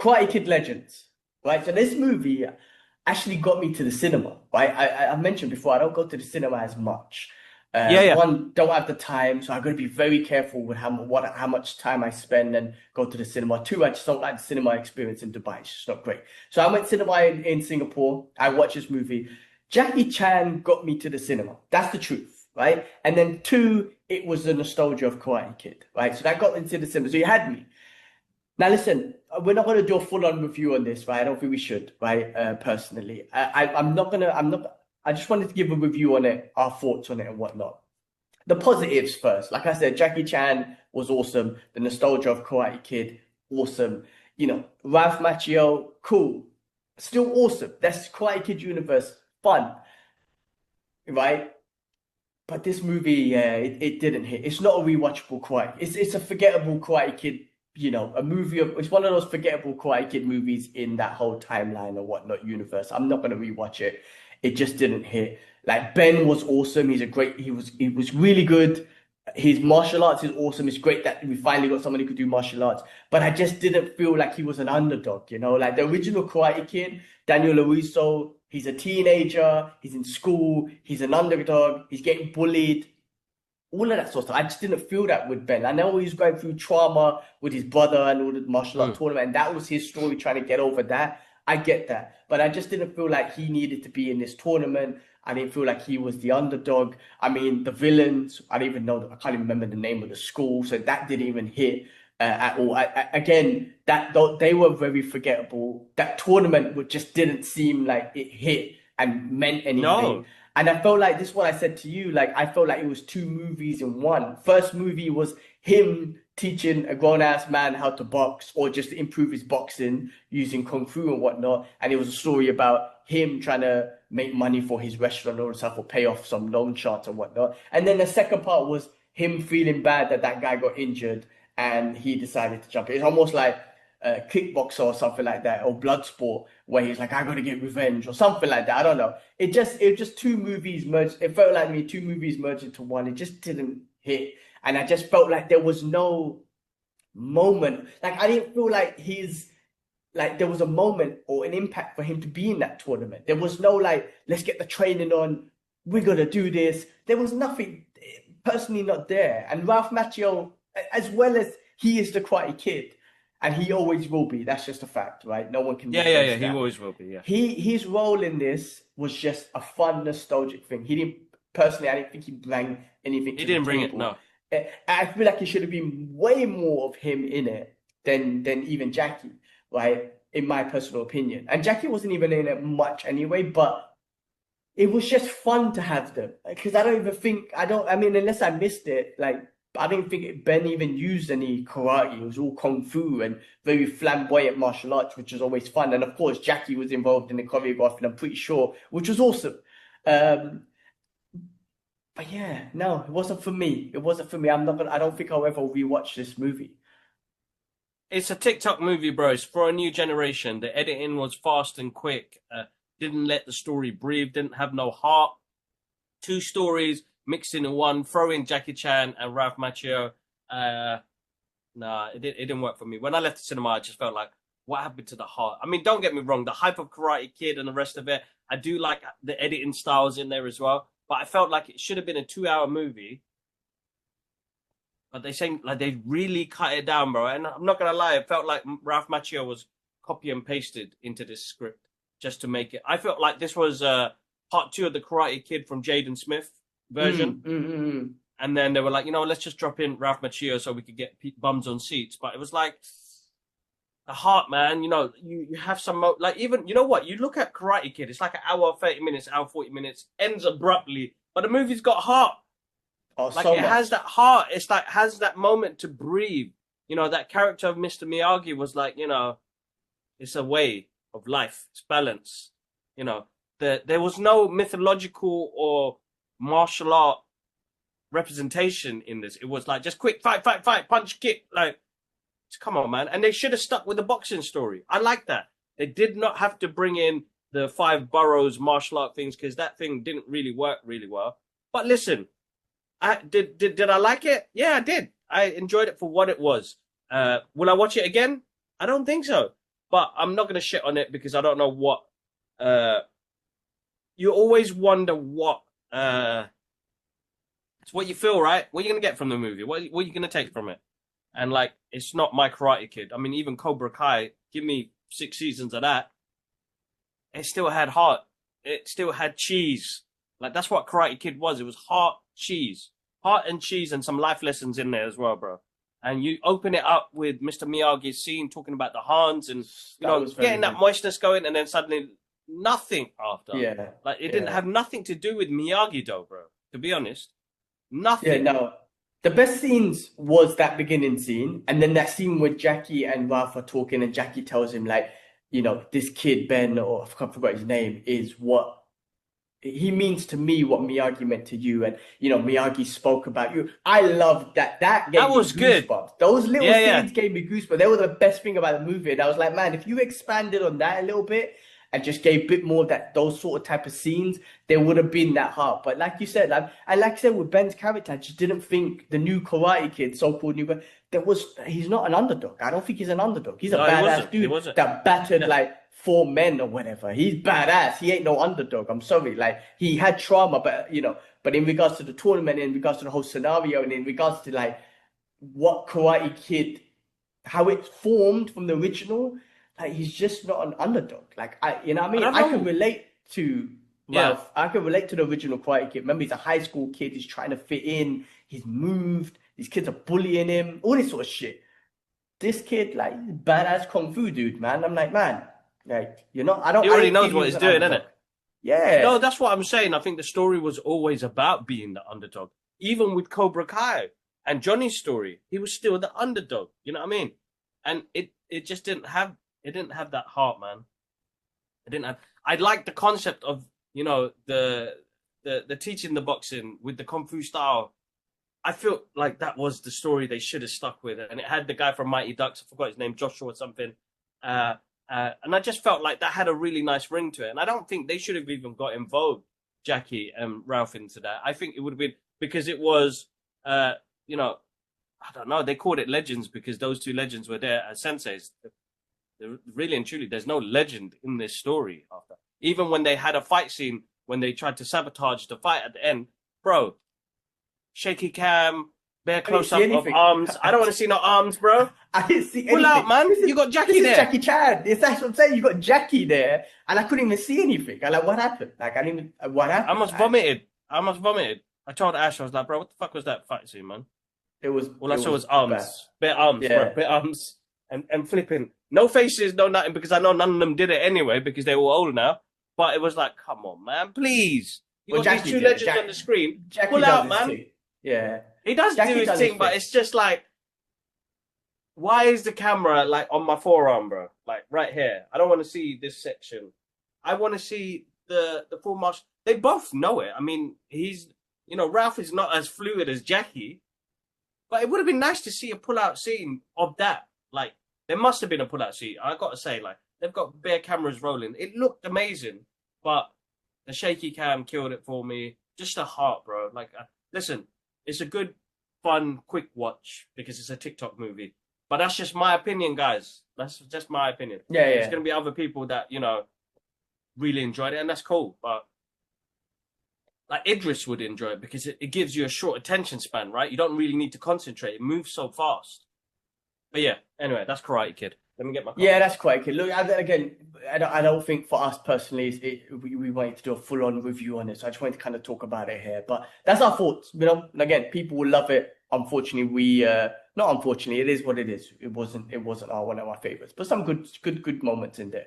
Karate Kid Legends, right? So this movie actually got me to the cinema, right? I mentioned before I don't go to the cinema as much. Yeah, yeah. One, don't have the time, so I'm going to be very careful with how much time I spend and go to the cinema. Two, I just don't like the cinema experience in Dubai. It's just not great. So I went cinema in Singapore. I watched this movie. Jackie Chan got me to the cinema. That's the truth, right? And then two, it was the nostalgia of Karate Kid, right? So that got into the cinema. So you had me. Now, listen, we're not going to do a full-on review on this, right? I don't think we should, right? Personally, I'm not gonna, I'm not. I just wanted to give a review on it, our thoughts on it, and whatnot. The positives first. Like I said, Jackie Chan was awesome. The nostalgia of Karate Kid, awesome. Ralph Macchio, cool, still awesome. That's Karate Kid universe, fun, right? But this movie, yeah, it didn't hit. It's not a rewatchable Karate. It's a forgettable Karate Kid, a movie of it's one of those forgettable Karate Kid movies in that whole timeline or whatnot universe. I'm not gonna rewatch it. It just didn't hit. Like Ben was awesome. He was really good. His martial arts is awesome. It's great that we finally got someone who could do martial arts. But I just didn't feel like he was an underdog, Like the original Karate Kid, Daniel LaRusso, he's a teenager, he's in school, he's an underdog, he's getting bullied, all of that sort of stuff. I just didn't feel that with Ben. I know he was going through trauma with his brother and all the martial art Mm. tournament, and that was his story trying to get over that. I get that. But I just didn't feel like he needed to be in this tournament. I didn't feel like he was the underdog. I mean, the villains, I don't even know, I can't even remember the name of the school, so that didn't even hit at all. Again, they were very forgettable. That tournament just didn't seem like it hit and meant anything. No. And I felt like this is what I said to you. Like I felt like it was two movies in one. First movie was him teaching a grown-ass man how to box or just to improve his boxing using kung fu and whatnot. And it was a story about him trying to make money for his restaurant or stuff or pay off some loan sharks and whatnot. And then the second part was him feeling bad that that guy got injured and he decided to jump in. It's almost like a kickboxer or something like that, or blood sport, where he's like, I gotta get revenge or something like that. I don't know. It just two movies merged. It felt like me, two movies merged into one. It just didn't hit. And I just felt like there was no moment. Like I didn't feel like there was a moment or an impact for him to be in that tournament. There was no like, let's get the training on, we're gonna do this. There was nothing personally not there. And Ralph Macchio, as well as he is the Karate Kid, and he always will be. That's just a fact, right? No one can Yeah, yeah, replace yeah. He that. always will be. Yeah. His role in this was just a fun, nostalgic thing. He didn't personally. I didn't think he brought anything He to the didn't bring it. table. No. I feel like it should have been way more of him in it than even Jackie, right? In my personal opinion. And Jackie wasn't even in it much anyway, but it was just fun to have them because I mean, unless I missed it, like I didn't think Ben even used any karate. It was all kung fu and very flamboyant martial arts, which was always fun. And of course, Jackie was involved in the choreography, I'm pretty sure, which was awesome. Um, but yeah, no, it wasn't for me. It wasn't for me. I don't think I'll ever rewatch this movie. It's a TikTok movie, bro. It's for a new generation. The editing was fast and quick. Didn't let the story breathe. Didn't have no heart. Two stories mixed in one. Throw in Jackie Chan and Ralph Macchio. Uh, nah, it didn't work for me. When I left the cinema, I just felt like, what happened to the heart? I mean, don't get me wrong. The hype of Karate Kid and the rest of it, I do like the editing styles in there as well. But I felt like it should have been a 2 hour movie. But they seem like they really cut it down, bro. And I'm not gonna lie, it felt like Ralph Macchio was copy and pasted into this script just to make it. I felt like this was part two of the Karate Kid from Jaden Smith version. And then they were like, let's just drop in Ralph Macchio so we could get bums on seats. But it was like the heart, man. You have some like even you know what? You look at Karate Kid, it's like an hour 30 minutes, hour 40 minutes, ends abruptly, but the movie's got heart. Oh, Like so it has much. that heart. It's like has that moment to breathe. That character of Mr. Miyagi was like, it's a way of life. It's balance. There was no mythological or martial art representation in this. It was like just quick fight, fight, fight, punch, kick. Like, come on, man. And they should have stuck with the boxing story. I like that. They did not have to bring in the five boroughs martial art things because that thing didn't really work really well. But listen, did I like it? Yeah, I did. I enjoyed it for what it was. Will I watch it again? I don't think so. But I'm not gonna shit on it because I don't know what. You always wonder what. It's what you feel, right? What are you gonna get from the movie? What are you gonna take from it? And like, it's not my Karate Kid. I mean, even Cobra Kai. Give me 6 seasons of that. It still had heart. It still had cheese. Like, that's what Karate Kid was. It was heart, cheese. Heart and cheese and some life lessons in there as well, bro. And you open it up with Mr. Miyagi's scene talking about the Hans and, getting that moistness going, and then suddenly nothing after. Yeah. Like, it didn't have nothing to do with Miyagi, though, bro. To be honest. Nothing. Yeah, no. The best scenes was that beginning scene, and then that scene where Jackie and Ralph are talking, and Jackie tells him, like, this kid, Ben, or I forgot his name, is what he means to me, what Miyagi meant to you. And, Miyagi spoke about you. I loved that. That gave me was good. goosebumps. Those little scenes gave me goosebumps. They were the best thing about the movie. And I was like, man, if you expanded on that a little bit and just gave a bit more of those sort of type of scenes, there would have been that heart. But like you said, with Ben's character, I just didn't think the new Karate Kid, so-called new, he's not an underdog. I don't think he's an underdog. He's a badass dude that battered like 4 men or whatever. He's badass. He ain't no underdog. I'm sorry. Like, he had trauma, but in regards to the tournament, in regards to the whole scenario, and in regards to like what Karate Kid, how it formed from the original, like, he's just not an underdog. Like, I can relate to Ralph. I can relate to the original Karate Kid. Remember, he's a high school kid. He's trying to fit in. He's moved. These kids are bullying him. All this sort of shit. This kid, like, badass kung fu dude, man. I'm like, man, like, he already knows what he's doing, isn't it? Yeah. No, that's what I'm saying. I think the story was always about being the underdog. Even with Cobra Kai and Johnny's story, he was still the underdog. You know what I mean? And it just didn't have that heart, man. I like the concept of, the teaching the boxing with the kung fu style. I feel like that was the story they should have stuck with, and it had the guy from Mighty Ducks. I forgot his name, Joshua or something. And I just felt like that had a really nice ring to it. And I don't think they should have even got involved, Jackie and Ralph, into that. I think it would have been because it was, I don't know. They called it legends because those two legends were there as senseis. Really and truly, there's no legend in this story after. Even when they had a fight scene, when they tried to sabotage the fight at the end, bro, shaky cam, bare close up of arms. I don't want to see no arms, bro. I didn't see anything. Pull out, man. You got Jackie there. Jackie Chan. That's what I'm saying. You got Jackie there, and I couldn't even see anything. I'm like, what happened? Like, I didn't even. What happened? I almost vomited. I told Ash, I was like, bro, what the fuck was that fight scene, man? All I saw was arms. Bare arms, bro. Bare arms. And flipping. No faces, no nothing, because I know none of them did it anyway, because they're all old now. But it was like, come on, man, please. You got these two legends on the screen. Pull out, man. Yeah. He does do his thing, but it's just like, why is the camera like on my forearm, bro? Like right here. I don't want to see this section. I want to see the full martial. They both know it. I mean, Ralph is not as fluid as Jackie, but it would have been nice to see a pull-out scene of that. Like, there must have been a pull-out scene. I got to say, like, they've got bare cameras rolling. It looked amazing, but the shaky cam killed it for me. Just a heart, bro. Like, listen, it's a good, fun, quick watch because it's a TikTok movie. But that's just my opinion, guys. That's just my opinion. Yeah. There's going to be other people that, really enjoyed it, and that's cool. But, like, Idris would enjoy it because it gives you a short attention span, right? You don't really need to concentrate. It moves so fast. But yeah, anyway, that's Karate Kid. Let me get my. Yeah, that's Karate Kid. Look, again, I don't think for us personally, we wanted to do a full-on review on it. So I just wanted to kind of talk about it here. But that's our thoughts, And again, people will love it. Unfortunately, not unfortunately, it is what it is. It wasn't one of our favorites, but some good moments in there.